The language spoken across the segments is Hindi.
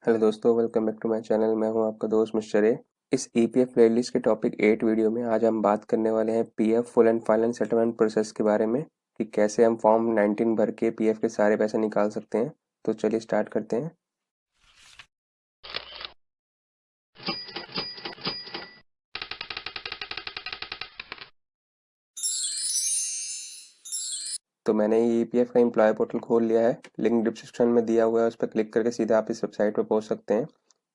हेलो दोस्तों, welcome back to my channel. मैं हूं आपका दोस्त मिस्टर ए। इस ईपीएफ प्लेलिस्ट के टॉपिक 8 वीडियो में आज हम बात करने वाले हैं PF full and final settlement process के बारे में कि कैसे हम फॉर्म 19 भर के पीएफ के सारे पैसे निकाल सकते हैं। तो चलिए स्टार्ट करते हैं। तो मैंने ये ईपीएफ का एम्प्लॉय पोर्टल खोल लिया है, लिंक डिस्क्रिप्शन में दिया हुआ है, उस पर क्लिक करके सीधा आप इस वेबसाइट पर पहुंच सकते हैं।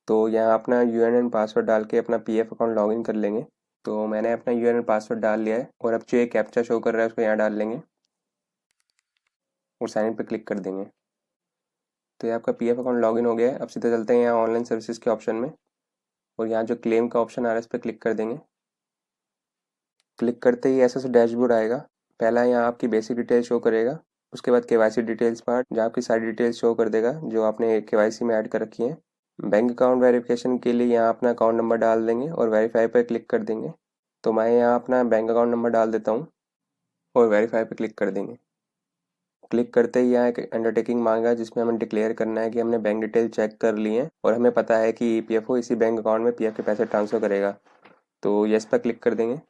तो यहाँ अपना यूएनएन पासवर्ड डाल के अपना पीएफ अकाउंट लॉगिन कर लेंगे। तो मैंने अपना यूएनएन पासवर्ड डाल लिया है और अब जो ये कैप्चा शो कर रहा है उसको यहाँ डाल लेंगे और साइन इन पर क्लिक कर देंगे। तो ये आपका पीएफ अकाउंट लॉगिन हो गया है। अब सीधा चलते हैं यहाँ ऑनलाइन सर्विसेज के ऑप्शन में और यहाँ जो क्लेम का ऑप्शन आ रहा है इस पर क्लिक कर देंगे। क्लिक करते ही ऐसा डैशबोर्ड आएगा। पहला यहाँ आपकी बेसिक डिटेल शो करेगा, उसके बाद केवाईसी डिटेल्स पार्ट जहाँ आपकी सारी डिटेल्स शो कर देगा जो आपने केवाईसी में ऐड कर रखी है। बैंक अकाउंट वेरिफिकेशन के लिए यहाँ अपना अकाउंट नंबर डाल देंगे और वेरीफाई पर क्लिक कर देंगे। तो मैं यहाँ अपना बैंक अकाउंट नंबर डाल देता हूँ और वेरीफाई पर क्लिक कर देंगे। क्लिक करते ही यहाँ एक अंडरटेकिंग मांगा जिसमें हमें डिक्लेयर करना है कि हमने बैंक डिटेल चेक कर ली है और हमें पता है कि ईपीएफओ इसी बैंक अकाउंट में पीएफ के पैसे ट्रांसफ़र करेगा। तो यस पर क्लिक कर देंगे।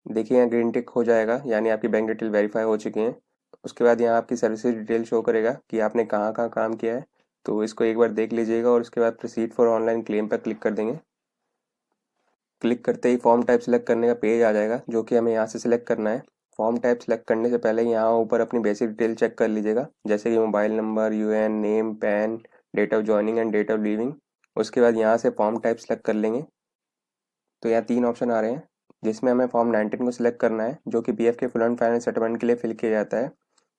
देखिए यहाँ ग्रीन टिक हो जाएगा, यानी आपकी बैंक डिटेल वेरीफाई हो चुकी हैं। उसके बाद यहाँ आपकी सर्विसेज डिटेल शो करेगा कि आपने कहाँ कहाँ काम किया है। तो इसको एक बार देख लीजिएगा और उसके बाद प्रोसीड फॉर ऑनलाइन क्लेम पर क्लिक कर देंगे। क्लिक करते ही फॉर्म टाइप सेलेक्ट करने का पेज आ जाएगा जो कि हमें यहाँ से सिलेक्ट करना है। फॉर्म टाइप सेलेक्ट करने से पहले यहाँ ऊपर अपनी बेसिक डिटेल चेक कर लीजिएगा, जैसे कि mobile number, UN, name, PAN, date of joining and date of leaving. उसके बाद यहाँ से फॉर्म टाइप सेलेक्ट कर लेंगे। तो यहाँ 3 ऑप्शन आ रहे हैं जिसमें हमें फॉर्म 19 को सिलेक्ट करना है जो कि पीएफ के फुल एंड फाइनल सेटलमेंट के लिए फिल किया जाता है।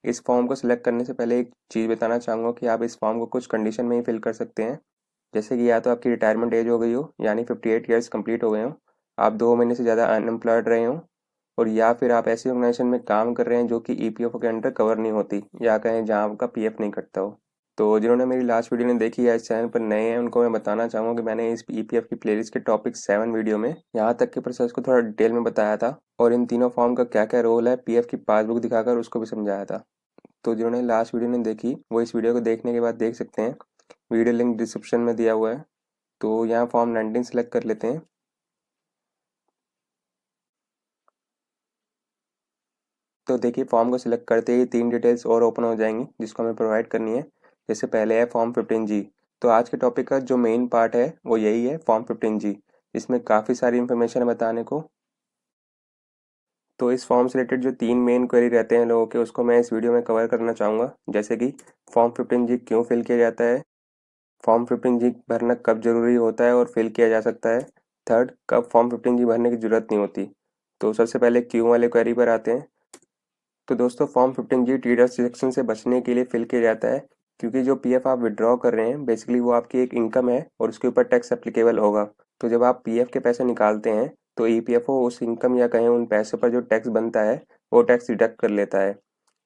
इस फॉर्म को सिलेक्ट करने से पहले एक चीज़ बताना चाहूँगा कि आप इस फॉर्म को कुछ कंडीशन में ही फिल कर सकते हैं, जैसे कि या तो आपकी रिटायरमेंट एज हो गई हो, यानी 58 ईयर्स कंप्लीट हो गए हो, आप 2 महीने से ज़्यादा अनएम्प्लॉयड रहे हो, और या फिर आप ऐसी ऑर्गेनाइजेशन में काम कर रहे हैं जो कि ईपीएफओ के अंडर कवर नहीं होती, या कहें जहाँ आपका पीएफ नहीं कटता हो। तो जिन्होंने मेरी लास्ट वीडियो ने देखी है, इस चैनल पर नए हैं, उनको मैं बताना चाहूँगा कि मैंने इस ईपीएफ की प्लेलिस्ट के टॉपिक 7 वीडियो में यहाँ तक के प्रोसेस को थोड़ा डिटेल में बताया था और इन तीनों फॉर्म का क्या क्या रोल है पीएफ की पासबुक दिखाकर उसको भी समझाया था। तो जिन्होंने लास्ट वीडियो नहीं देखी वो इस वीडियो को देखने के बाद देख सकते हैं। वीडियो लिंक डिस्क्रिप्शन में दिया हुआ है। तो यहाँ फॉर्म 19 सेलेक्ट कर लेते हैं। तो देखिए फॉर्म को सिलेक्ट करते ही 3 डिटेल्स और ओपन हो जाएंगी जिसको हमें प्रोवाइड करनी है। जैसे पहले है फॉर्म 15G। तो आज के टॉपिक का जो मेन पार्ट है वो यही है, फॉर्म 15G। इसमें काफ़ी सारी इन्फॉर्मेशन है बताने को। तो इस फॉर्म से रिलेटेड जो 3 मेन क्वेरी रहते हैं लोगों के, उसको मैं इस वीडियो में कवर करना चाहूँगा। जैसे कि फॉर्म 15G क्यों फिल किया जाता है, फॉर्म 15G भरना कब जरूरी होता है और फिल किया जा सकता है, थर्ड कब फॉर्म 15G भरने की जरूरत नहीं होती। तो सबसे पहले क्यों वाले क्वेरी पर आते हैं। तो दोस्तों फॉर्म 15G टीडीएस डिडक्शन से बचने के लिए फिल किया जाता है, क्योंकि जो पीएफ आप विड्रॉ कर रहे हैं बेसिकली वो आपकी एक इनकम है और उसके ऊपर टैक्स एप्लीकेबल होगा। तो जब आप पीएफ के पैसे निकालते हैं तो ईपीएफओ उस इनकम या कहें उन पैसों पर जो टैक्स बनता है वो टैक्स डिडक्ट कर लेता है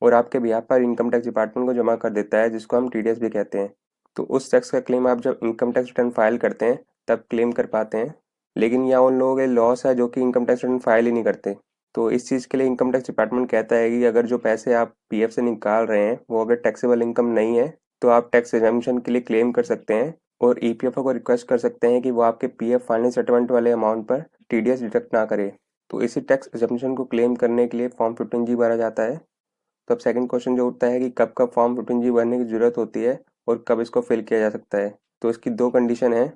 और आपके बिहाफ पर इनकम टैक्स डिपार्टमेंट को जमा कर देता है, जिसको हम टीडीएस भी कहते हैं। तो उस टैक्स का क्लेम आप जब इनकम टैक्स रिटर्न फाइल करते हैं तब क्लेम कर पाते हैं। लेकिन यहाँ उन लोगों के लॉस है जो कि इनकम टैक्स रिटर्न फाइल ही नहीं करते। तो इस चीज़ के लिए इनकम टैक्स डिपार्टमेंट कहता है कि अगर जो पैसे आप पीएफ से निकाल रहे हैं वो अगर टैक्सेबल इनकम नहीं है तो आप टैक्स एग्जम्पशन के लिए क्लेम कर सकते हैं और ईपीएफओ को रिक्वेस्ट कर सकते हैं कि वो आपके पीएफ फाइनल सेटलमेंट वाले अमाउंट पर टीडीएस डिडक्ट ना करे। तो इसी टैक्स एग्जम्पशन को क्लेम करने के लिए फॉर्म 15G भरा जाता है। तो अब सेकंड क्वेश्चन जो उठता है कि कब कब फॉर्म 15G भरने की जरूरत होती है और कब इसको फिल किया जा सकता है। तो इसकी 2 कंडीशन है।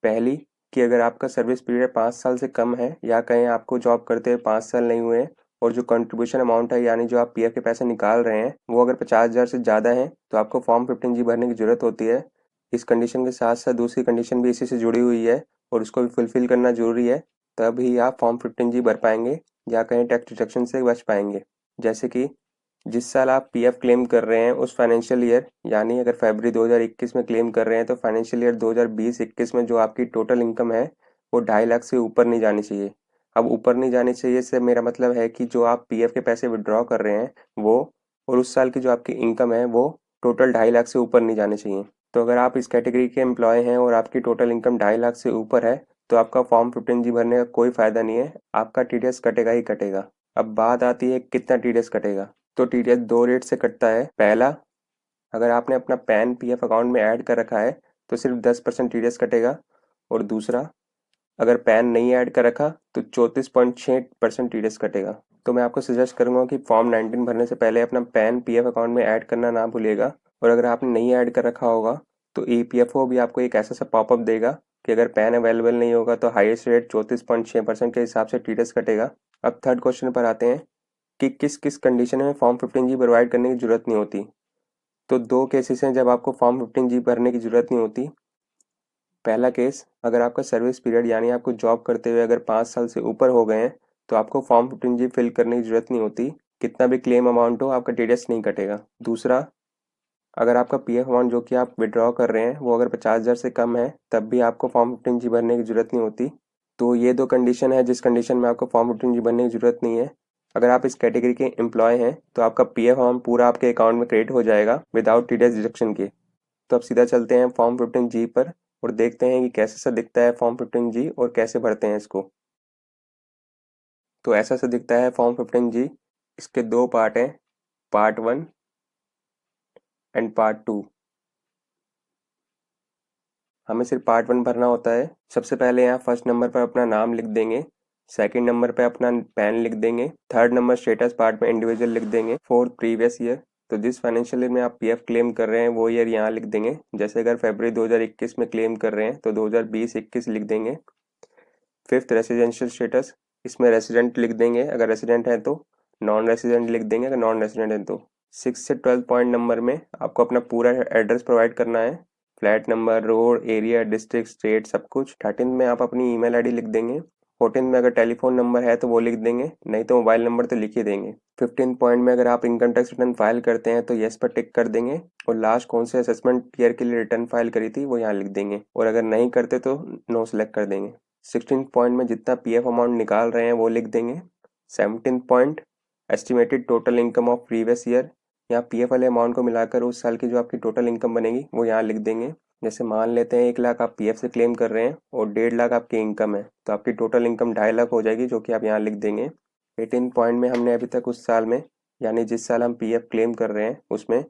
पहली कि अगर आपका सर्विस पीरियड 5 साल से कम है या कहीं आपको जॉब करते हुए 5 साल नहीं हुए और जो कंट्रीब्यूशन अमाउंट है यानी जो आप पीएफ के पैसे निकाल रहे हैं वो अगर 50,000 से ज़्यादा है तो आपको फॉर्म 15G भरने की ज़रूरत होती है। इस कंडीशन के साथ साथ दूसरी कंडीशन भी इसी से जुड़ी हुई है और उसको भी फुलफिल करना जरूरी है, तभी आप फॉर्म 15G भर पाएंगे या कहीं टैक्स डिडक्शन से बच पाएंगे। जैसे कि जिस साल आप पीएफ क्लेम कर रहे हैं उस फाइनेंशियल ईयर, यानी अगर फरवरी 2021 में क्लेम कर रहे हैं तो फाइनेंशियल ईयर 2020-21 में जो आपकी टोटल इनकम है वो 2.5 लाख से ऊपर नहीं जानी चाहिए। अब ऊपर नहीं जानी चाहिए से मेरा मतलब है कि जो आप पीएफ के पैसे विड्रॉ कर रहे हैं वो और उस साल की जो आपकी इनकम है वो टोटल 2.5 लाख से ऊपर नहीं जाने चाहिए। तो अगर आप इस कैटेगरी के एम्प्लॉय हैं और आपकी टोटल इनकम 2.5 लाख से ऊपर है तो आपका फॉर्म 15G भरने का कोई फ़ायदा नहीं है, आपका टीडीएस कटेगा ही कटेगा। अब बात आती है कितना टीडीएस कटेगा। तो टीडीएस 2 रेट से कटता है। पहला, अगर आपने अपना पैन पीएफ अकाउंट में ऐड कर रखा है तो सिर्फ 10% टीडीएस कटेगा। और दूसरा, अगर पैन नहीं ऐड कर रखा तो 34.6% टीडीएस कटेगा। तो मैं आपको सजेस्ट करूंगा कि फॉर्म 19 भरने से पहले अपना पैन पीएफ अकाउंट में ऐड करना ना भूलिएगा। और अगर आपने नहीं ऐड कर रखा होगा तो ईपीएफओ भी आपको एक ऐसा सा पॉपअप देगा कि अगर पैन अवेलेबल नहीं होगा तो हाईएस्ट रेट 34.6% के हिसाब से टीडीएस कटेगा। अब थर्ड क्वेश्चन पर आते हैं कि किस किस कंडीशन में फॉर्म 15G प्रोवाइड करने की जरूरत नहीं होती। तो दो केसेस हैं जब आपको फॉर्म 15G भरने की जरूरत नहीं होती। पहला केस, अगर आपका सर्विस पीरियड यानी आपको जॉब करते हुए अगर 5 साल से ऊपर हो गए हैं तो आपको फॉर्म 15G फिल करने की जरूरत नहीं होती। कितना भी क्लेम अमाउंट हो आपका टीडीएस नहीं कटेगा। दूसरा, अगर आपका पीएफ अमाउंट जो कि आप विड्रॉ कर रहे हैं वो अगर 50,000 से कम है तब भी आपको फॉर्म 15G भरने की जरूरत नहीं होती। तो ये दो कंडीशन है जिस कंडीशन में आपको फॉर्म 15G भरने की जरूरत नहीं है। अगर आप इस कैटेगरी के एम्प्लॉय हैं तो आपका पीएफ अमाउंट पूरा आपके अकाउंट में क्रेडिट हो जाएगा विदाउट टीडीएस डिडक्शन के। तो अब सीधा चलते हैं फॉर्म 15G पर और देखते हैं कि कैसे सा दिखता है फॉर्म 15G और कैसे भरते हैं इसको। तो ऐसा सा दिखता है फॉर्म 15G। इसके दो पार्ट हैं, पार्ट 1 एंड पार्ट 2। हमें सिर्फ पार्ट 1 भरना होता है। सबसे पहले यहाँ फर्स्ट नंबर पर अपना नाम लिख देंगे, सेकंड नंबर पे अपना पैन लिख देंगे, थर्ड नंबर स्टेटस पार्ट में इंडिविजुअल लिख देंगे, फोर्थ प्रीवियस ईयर। तो जिस फाइनेंशियल ईयर में आप पीएफ क्लेम कर रहे हैं वो ईयर यहाँ लिख देंगे। जैसे अगर फरवरी 2021 में क्लेम कर रहे हैं तो 2020-21 लिख देंगे। फिफ्थ, रेसिडेंशियल स्टेटस, इसमें रेसिडेंट लिख देंगे अगर रेसिडेंट है तो, नॉन रेसिडेंट लिख देंगे अगर नॉन रेसिडेंट है तो। 6 से 12 पॉइंट नंबर में आपको अपना पूरा एड्रेस प्रोवाइड करना है, flat number, road, area, district, state, सब कुछ। 13 में आप अपनी ईमेल आईडी लिख देंगे। 14 में अगर टेलीफोन नंबर है तो वो लिख देंगे, नहीं तो मोबाइल नंबर तो लिख ही देंगे। 15 पॉइंट में अगर आप इनकम टैक्स रिटर्न फाइल करते हैं तो येस पर टिक कर देंगे और लास्ट कौन से असेसमेंट ईयर के लिए रिटर्न फाइल करी थी वो यहाँ लिख देंगे, और अगर नहीं करते तो नो सेलेक्ट कर देंगे। 16 पॉइंट में जितना पीएफ अमाउंट निकाल रहे हैं वो लिख देंगे। 17 point, estimated total income of previous year, यहाँ पीएफ वाले अमाउंट को मिलाकर उस साल की जो आपकी टोटल इनकम बनेगी वो यहाँ लिख देंगे। जैसे मान लेते हैं 1 लाख आप पीएफ से क्लेम कर रहे हैं और 1.5 लाख आपकी इनकम है तो आपकी टोटल इनकम 2.5 लाख हो जाएगी, जो कि आप यहाँ लिख देंगे। 18 पॉइंट में हमने अभी तक उस साल में यानी जिस साल हम पीएफ क्लेम कर रहे हैं उसमें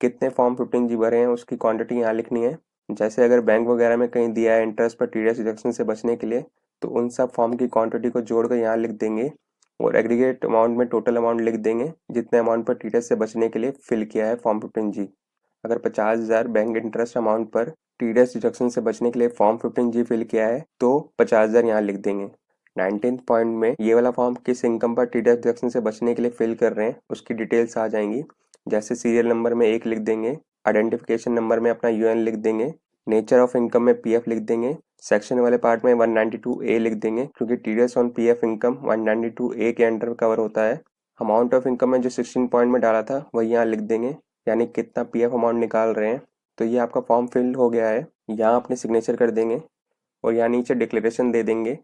कितने फॉर्म 15G भरे हैं उसकी क्वांटिटी यहाँ लिखनी है। जैसे अगर बैंक वगैरह में कहीं दिया है इंटरेस्ट पर टीडीएस डिडक्शन से बचने के लिए तो उन सब फॉर्म की क्वांटिटी को जोड़कर यहाँ लिख देंगे और एग्रीगेट अमाउंट में टोटल अमाउंट लिख देंगे जितने अमाउंट पर टीडीएस से बचने के लिए फिल किया है फॉर्म 15G। अगर 50,000 बैंक इंटरेस्ट अमाउंट पर टीडीएस डिडक्शन से बचने के लिए फॉर्म 15G फिल किया है तो 50,000 यहाँ लिख देंगे। 19 पॉइंट में ये वाला फॉर्म किस इनकम पर टीडीएस डिडक्शन से बचने के लिए फिल कर रहे हैं उसकी डिटेल्स आ जाएंगी। जैसे सीरियल नंबर में 1 लिख देंगे, आइडेंटिफिकेशन नंबर में अपना यूएन लिख देंगे, नेचर ऑफ इनकम में पीएफ लिख देंगे, सेक्शन वाले पार्ट में 192A लिख देंगे क्योंकि TDS on PF income 192A के अंडर कवर होता है। अमाउंट ऑफ इनकम में जो 16 पॉइंट में डाला था वही यहाँ लिख देंगे, यानी कितना पीएफ अमाउंट निकाल रहे हैं। तो ये आपका फॉर्म फिल हो गया है, यहाँ अपने सिग्नेचर कर देंगे और यहाँ नीचे डिक्लेरेशन दे देंगे।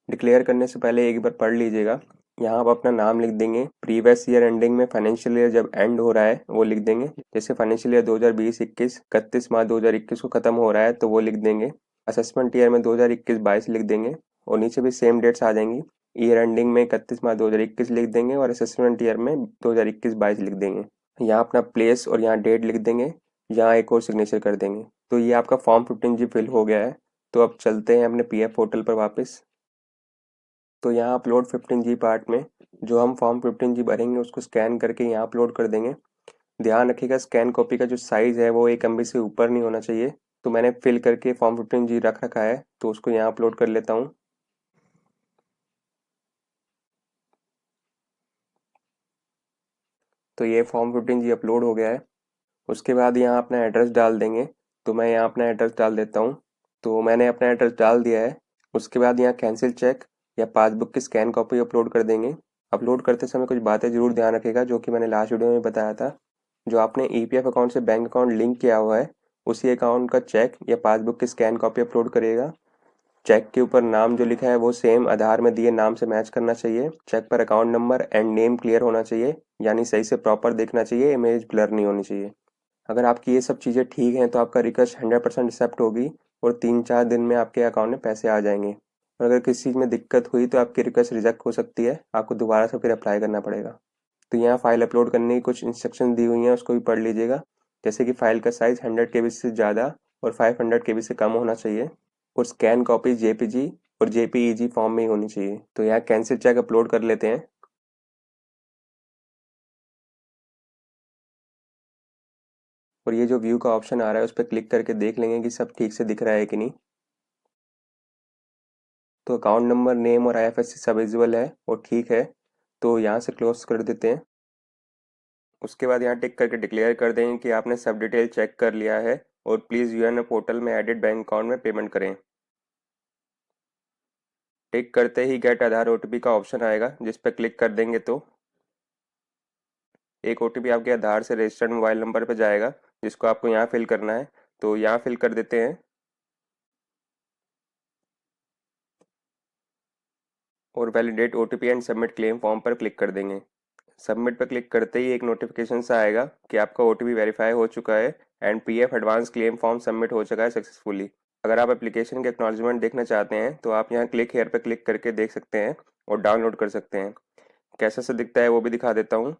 डिक्लेयर करने से पहले एक बार पढ़ लीजिएगा। यहाँ आप अपना नाम लिख देंगे, प्रीवियस ईयर एंडिंग में फाइनेंशियल ईयर जब एंड हो रहा है वो लिख देंगे। जैसे फाइनेंशियल ईयर 2020-21 31 मार्च 2021 को खत्म हो रहा है तो वो लिख देंगे। असेसमेंट ईयर में 2021-22 लिख देंगे और नीचे भी सेम डेट्स आ जाएंगी। ईयर एंडिंग में 31 मार्च 2021 लिख देंगे और असेसमेंट ईयर में 2021-22 लिख देंगे। यहाँ अपना प्लेस और यहाँ डेट लिख देंगे, यहाँ एक और सिग्नेचर कर देंगे। तो ये आपका फॉर्म 15G फिल हो गया है। तो अब चलते हैं अपने पीएफ पोर्टल पर वापस। तो यहाँ अपलोड 15G पार्ट में जो हम फॉर्म 15G भरेंगे उसको स्कैन करके यहाँ अपलोड कर देंगे। ध्यान रखिएगा स्कैन कॉपी का जो साइज़ है वो 1 MB से ऊपर नहीं होना चाहिए। तो मैंने फिल करके फॉर्म 15G रख रखा है तो उसको यहाँ अपलोड कर लेता हूँ। तो ये फॉर्म 15G अपलोड हो गया है। उसके बाद यहाँ अपना एड्रेस डाल देंगे। तो मैं यहाँ अपना एड्रेस डाल देता हूँ। तो मैंने अपना एड्रेस डाल दिया है। उसके बाद यहाँ कैंसिल चेक या पासबुक की स्कैन कॉपी अपलोड कर देंगे। अपलोड करते समय कुछ बातें जरूर ध्यान रखिएगा जो कि मैंने लास्ट वीडियो में बताया था। जो आपने ईपीएफ अकाउंट से बैंक अकाउंट लिंक किया हुआ है उसी अकाउंट का चेक या पासबुक की स्कैन कॉपी अपलोड करिएगा। चेक के ऊपर नाम जो लिखा है वो सेम आधार में दिए नाम से मैच करना चाहिए। चेक पर account number and name clear होना चाहिए, यानी सही से प्रॉपर देखना चाहिए, इमेज ब्लर नहीं होनी चाहिए। अगर आपकी ये सब चीज़ें ठीक हैं तो आपका रिक्वेस्ट 100% एक्सेप्ट होगी और 3-4 दिन में आपके अकाउंट में पैसे आ जाएंगे। और अगर किसी चीज़ में दिक्कत हुई तो आपकी रिक्वेस्ट रिजेक्ट हो सकती है, आपको दोबारा से फिर अप्लाई करना पड़ेगा। तो यहाँ फाइल अपलोड करने की कुछ इंस्ट्रक्शन दी हुई हैं, उसको भी पढ़ लीजिएगा। जैसे कि फाइल का साइज़ 100 KB से ज़्यादा और 500 KB से कम होना चाहिए और स्कैन कॉपी JPG और JPEG फॉर्म में ही होनी चाहिए। तो यहाँ कैंसिल चेक अपलोड कर लेते हैं। और ये जो व्यू का ऑप्शन आ रहा है उस पर क्लिक करके देख लेंगे कि सब ठीक से दिख रहा है कि नहीं। तो अकाउंट नंबर, नेम और IFSC सब विजुअल है और ठीक है, तो यहाँ से क्लोज कर देते हैं। उसके बाद यहाँ टिक करके डिक्लेयर कर देंगे कि आपने सब डिटेल चेक कर लिया है और प्लीज़ यूएनओ पोर्टल में एडिट बैंक अकाउंट में पेमेंट करें। टिक करते ही गेट आधार OTP का ऑप्शन आएगा, जिस पर क्लिक कर देंगे तो एक OTP आपके आधार से रजिस्टर्ड मोबाइल नंबर पर जाएगा, जिसको आपको यहाँ फिल करना है। तो यहाँ फिल कर देते हैं और validate OTP and submit claim form पर क्लिक कर देंगे। सबमिट पर क्लिक करते ही एक नोटिफिकेशन सा आएगा कि आपका OTP वेरीफाई हो चुका है and PF advance claim form submit हो चुका है सक्सेसफुली। अगर आप एप्लीकेशन के एक्नॉलेजमेंट देखना चाहते हैं तो आप यहाँ क्लिक हेयर पर क्लिक करके देख सकते हैं और डाउनलोड कर सकते हैं। कैसा सा दिखता है वो भी दिखा देता हूँ।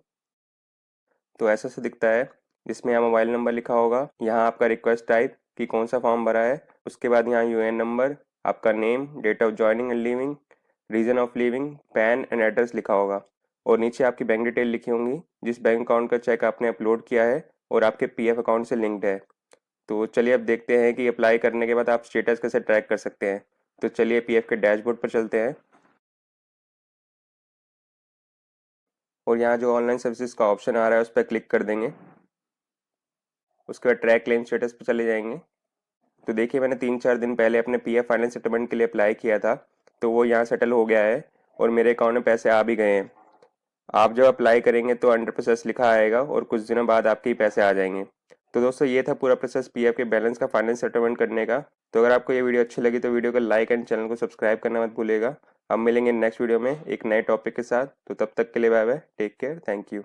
तो ऐसा सा दिखता है, जिसमें यहाँ मोबाइल नंबर लिखा होगा, यहाँ आपका रिक्वेस्ट टाइप कि कौन सा फॉर्म भरा है, उसके बाद यहाँ UN नंबर, आपका name, date of joining and leaving, reason of leaving, PAN and address लिखा होगा और नीचे आपकी बैंक डिटेल लिखी होंगी, जिस बैंक अकाउंट का चेक आपने अपलोड किया है और आपके PF अकाउंट से लिंक्ड है। तो चलिए अब देखते हैं कि अप्लाई करने के बाद आप स्टेटस कैसे ट्रैक कर सकते हैं। तो चलिए PF के डैशबोर्ड पर चलते हैं और यहाँ जो ऑनलाइन सर्विसेज का ऑप्शन आ रहा है उस पर क्लिक कर देंगे। उसके बाद ट्रैक क्लेम स्टेटस पर चले जाएंगे। तो देखिए, मैंने 3-4 दिन पहले अपने PF फाइनेंस सेटलमेंट के लिए अप्लाई किया था, तो वो यहाँ सेटल हो गया है और मेरे अकाउंट में पैसे आ भी गए हैं। आप जब अप्लाई करेंगे तो अंडर प्रोसेस लिखा आएगा और कुछ दिनों बाद आपके ही पैसे आ जाएंगे। तो दोस्तों, ये था पूरा प्रोसेस PF के बैलेंस का फाइनेंस सेटलमेंट करने का। तो अगर आपको ये वीडियो अच्छी लगी तो वीडियो को लाइक एंड चैनल को सब्सक्राइब करना मत भूलिएगा। अब मिलेंगे नेक्स्ट वीडियो में एक नए टॉपिक के साथ। तो तब तक के लिए bye bye, take care, thank you.